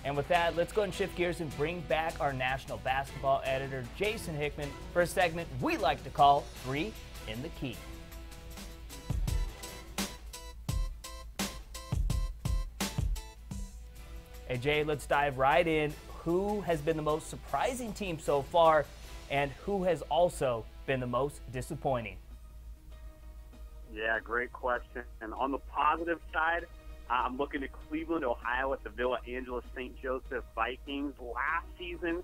And with that, let's go and shift gears and bring back our national basketball editor, Jason Hickman, for a segment we like to call 3 in the Key. Hey Jay, let's dive right in. Who has been the most surprising team so far, and who has also been the most disappointing? Yeah, great question. And on the positive side, I'm looking at Cleveland, Ohio at the Villa Angeles St. Joseph Vikings last season.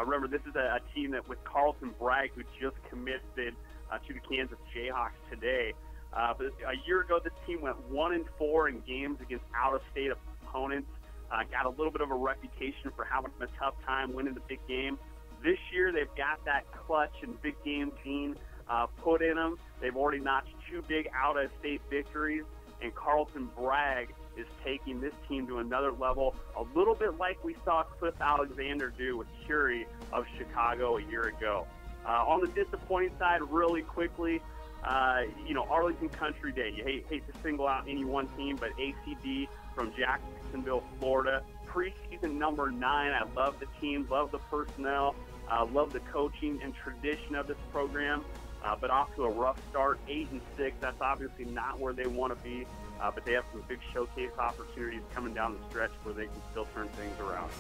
Remember, this is a team that with Carlton Bragg, who just committed to the Kansas Jayhawks today. But a year ago, this team went 1-4 in games against out-of-state opponents. Got a little bit of a reputation for having a tough time winning the big game. This year, they've got that clutch and big game gene put in them. They've already notched 2 big out-of-state victories, and Carlton Bragg is taking this team to another level, a little bit like we saw Cliff Alexander do with Curie of Chicago a year ago. On the disappointing side, really quickly, Arlington Country Day. You hate to single out any one team, but ACD from Jacksonville, Florida. Preseason number 9. I love the team, love the personnel, love the coaching and tradition of this program, but off to a rough start, 8-6. That's obviously not where they want to be, but they have some big showcase opportunities coming down the stretch where they can still turn things around.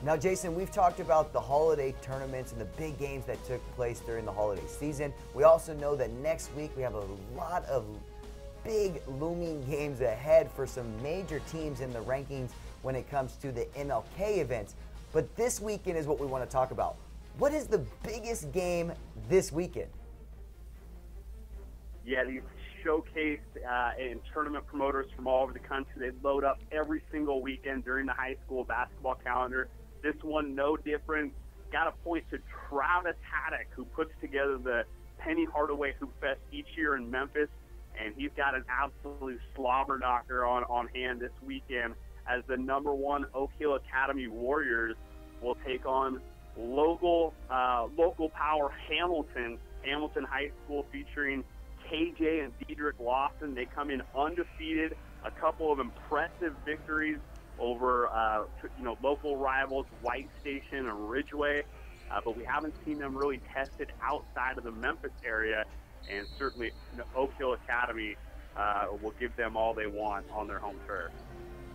Now, Jason, we've talked about the holiday tournaments and the big games that took place during the holiday season. We also know that next week we have a lot of big looming games ahead for some major teams in the rankings when it comes to the MLK events. But this weekend is what we want to talk about. What is the biggest game this weekend? Yeah, these showcase and tournament promoters from all over the country, they load up every single weekend during the high school basketball calendar. This one, no different. Got to point to Travis Haddock, who puts together the Penny Hardaway Hoop Fest each year in Memphis, and he's got an absolute slobber knocker on hand this weekend as the #1 Oak Hill Academy Warriors will take on local power Hamilton High School, featuring KJ and Dedrick Lawson. They come in undefeated, a couple of impressive victories over local rivals White Station and Ridgeway, but we haven't seen them really tested outside of the Memphis area, and certainly Oak Hill Academy will give them all they want on their home turf.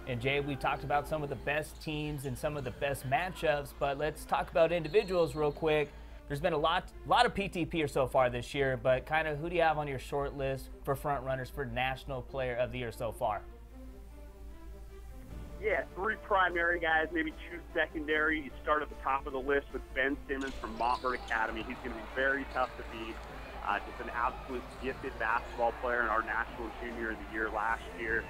And Jay, we talked about some of the best teams and some of the best matchups, but let's talk about individuals real quick. There's been a lot of PTP so far this year, but kind of who do you have on your short list for front runners for National Player of the Year so far? Yeah, 3 primary guys, maybe 2 secondary. You start at the top of the list with Ben Simmons from Montverde Academy. He's going to be very tough to beat. Just an absolute gifted basketball player and our National Junior of the Year last year.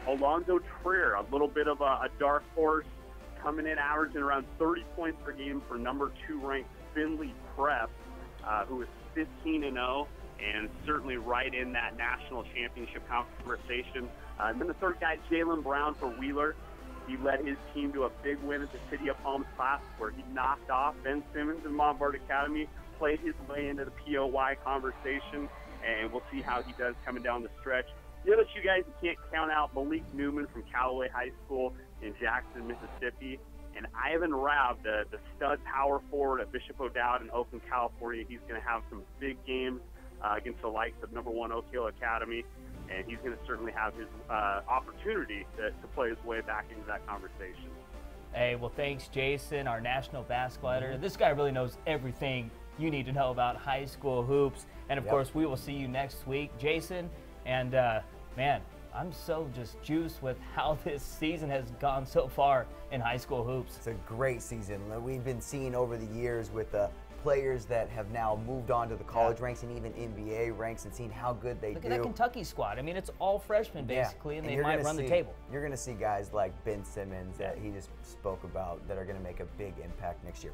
Alonzo Trier, a little bit of a dark horse, coming in averaging around 30 points per game for #2 ranked Findlay Prep, who is 15-0 and certainly right in that national championship conversation. And then the third guy, Jalen Brown for Wheeler. He led his team to a big win at the City of Palms Classic, where he knocked off Ben Simmons in Montverde Academy, played his way into the POY conversation, and we'll see how he does coming down the stretch. The other 2 guys you can't count out, Malik Newman from Callaway High School in Jackson, Mississippi, and Ivan Rabb, the stud power forward at Bishop O'Dowd in Oakland, California. He's going to have some big games against the likes of #1 Oak Hill Academy, and he's going to certainly have his opportunity to play his way back into that conversation. Hey, well, thanks, Jason, our national basketball editor. This guy really knows everything you need to know about high school hoops. And, of course, we will see you next week, Jason. And, man, I'm so just juiced with how this season has gone so far in high school hoops. It's a great season. We've been seeing over the years with players that have now moved on to the college ranks and even NBA ranks, and seeing how good they do. Look at that Kentucky squad. I mean, it's all freshmen basically, and they might run the table. You're going to see guys like Ben Simmons that he just spoke about that are going to make a big impact next year.